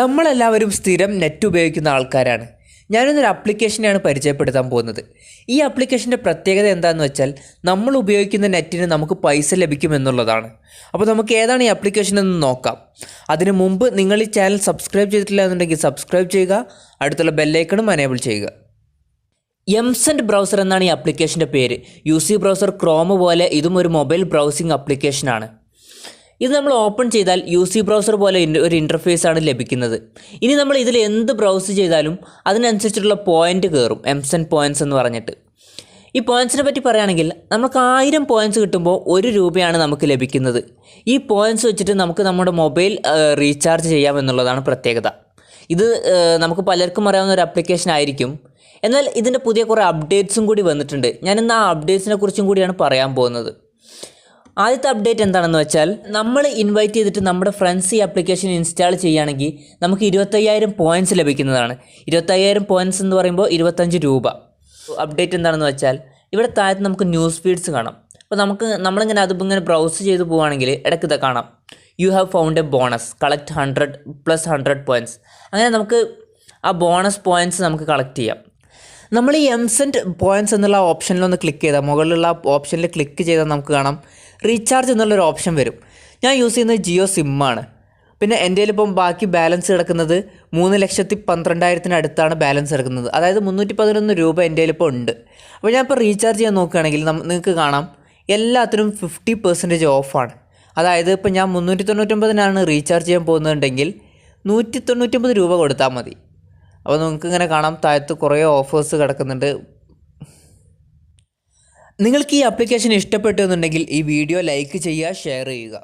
നമ്മളെല്ലാവരും സ്ഥിരം നെറ്റ് ഉപയോഗിക്കുന്ന ആൾക്കാരാണ്. ഞാനൊന്നൊരു ആപ്ലിക്കേഷനെയാണ് പരിചയപ്പെടുത്താൻ പോകുന്നത്. ഈ ആപ്ലിക്കേഷൻ്റെ പ്രത്യേകത എന്താണെന്ന് വെച്ചാൽ നമ്മൾ ഉപയോഗിക്കുന്ന നെറ്റിന് നമുക്ക് പൈസ ലഭിക്കുമെന്നുള്ളതാണ്. അപ്പോൾ നമുക്ക് ഏതാണ് ഈ ആപ്ലിക്കേഷൻ എന്ന് നോക്കാം. അതിനു മുമ്പ് നിങ്ങൾ ഈ ചാനൽ സബ്സ്ക്രൈബ് ചെയ്തിട്ടില്ല എന്നുണ്ടെങ്കിൽ സബ്സ്ക്രൈബ് ചെയ്യുക, അടുത്തുള്ള ബെല്ലൈക്കണും എനേബിൾ ചെയ്യുക. Mcent ബ്രൗസർ എന്നാണ് ഈ ആപ്ലിക്കേഷൻ്റെ പേര്. യുസി ബ്രൗസർ ക്രോം പോലെ ഇതും ഒരു മൊബൈൽ ബ്രൗസിംഗ് ആപ്ലിക്കേഷനാണ്. ഇത് നമ്മൾ ഓപ്പൺ ചെയ്താൽ യുസി ബ്രൗസർ പോലെ ഒരു ഇൻ്റർഫേസാണ് ലഭിക്കുന്നത്. ഇനി നമ്മൾ ഇതിൽ എന്ത് ബ്രൗസ് ചെയ്താലും അതിനനുസരിച്ചിട്ടുള്ള പോയിൻ്റ് കയറും, Mcent പോയിൻറ്റ്സ് എന്ന് പറഞ്ഞിട്ട്. ഈ പോയിൻറ്റ്സിനെ പറ്റി പറയുകയാണെങ്കിൽ നമുക്ക് 1000 പോയിൻറ്റ്സ് കിട്ടുമ്പോൾ 1 രൂപയാണ് നമുക്ക് ലഭിക്കുന്നത്. ഈ പോയിൻറ്റ്സ് വെച്ചിട്ട് നമുക്ക് നമ്മുടെ മൊബൈൽ റീചാർജ് ചെയ്യാമെന്നുള്ളതാണ് പ്രത്യേകത. ഇത് നമുക്ക് പലർക്കും അറിയാവുന്ന ഒരു ആപ്ലിക്കേഷൻ ആയിരിക്കും. എന്നാൽ ഇതിൻ്റെ പുതിയ കുറേ അപ്ഡേറ്റ്സും കൂടി വന്നിട്ടുണ്ട്. ഞാനിന്ന് ആ അപ്ഡേറ്റ്സിനെ കുറിച്ചും കൂടിയാണ് പറയാൻ പോകുന്നത്. ആദ്യത്തെ അപ്ഡേറ്റ് എന്താണെന്ന് വെച്ചാൽ, നമ്മൾ ഇൻവൈറ്റ് ചെയ്തിട്ട് നമ്മുടെ ഫ്രണ്ട്സ് ഈ ആപ്ലിക്കേഷൻ ഇൻസ്റ്റാൾ ചെയ്യുകയാണെങ്കിൽ നമുക്ക് 25,000 പോയിൻറ്റ്സ് ലഭിക്കുന്നതാണ്. 25,000 പോയിൻറ്റ്സ് എന്ന് പറയുമ്പോൾ 25 രൂപ. അപ്ഡേറ്റ് എന്താണെന്ന് വെച്ചാൽ, ഇവിടെ താഴത്ത് നമുക്ക് ന്യൂസ് ഫീഡ്സ് കാണാം. അപ്പോൾ നമ്മളിങ്ങനെ അതിങ്ങനെ ബ്രൗസ് ചെയ്ത് പോവുകയാണെങ്കിൽ ഇടയ്ക്ക് ഇത് കാണാം, you have found A bonus, collect 100 points. അങ്ങനെ നമുക്ക് ആ ബോണസ് പോയിൻറ്റ്സ് നമുക്ക് കളക്ട് ചെയ്യാം. നമ്മൾ ഈ Mcent പോയിൻറ്റ്സ് എന്നുള്ള ഓപ്ഷനിലൊന്ന് ക്ലിക്ക് ചെയ്താൽ, മുകളിലുള്ള ഓപ്ഷനിൽ ക്ലിക്ക് ചെയ്താൽ നമുക്ക് കാണാം റീചാർജ് എന്നുള്ളൊരു ഓപ്ഷൻ വരും. ഞാൻ യൂസ് ചെയ്യുന്നത് ജിയോ സിമ്മാണ്. പിന്നെ എൻ്റെ കയ്യിലിപ്പം ബാക്കി ബാലൻസ് കിടക്കുന്നത് 3,12,000 അടുത്താണ് ബാലൻസ് കിടക്കുന്നത്. അതായത് 311 രൂപ എൻ്റെ കയ്യിലിപ്പോൾ ഉണ്ട്. അപ്പോൾ ഞാനിപ്പോൾ റീചാർജ് ചെയ്യാൻ നോക്കുകയാണെങ്കിൽ നിങ്ങൾക്ക് കാണാം എല്ലാത്തിനും 50% ഓഫാണ്. അതായത് ഇപ്പോൾ ഞാൻ 399 റീചാർജ് ചെയ്യാൻ പോകുന്നുണ്ടെങ്കിൽ 199 രൂപ കൊടുത്താൽ മതി. അപ്പോൾ നിങ്ങൾക്ക് ഇങ്ങനെ കാണാം താഴത്ത് കുറേ ഓഫേഴ്സ് കിടക്കുന്നുണ്ട്. നിങ്ങൾക്ക് ഈ ആപ്ലിക്കേഷൻ ഇഷ്ടപ്പെട്ടു എന്നുണ്ടെങ്കിൽ ഈ വീഡിയോ ലൈക്ക് ചെയ്യുക, ഷെയർ ചെയ്യുക.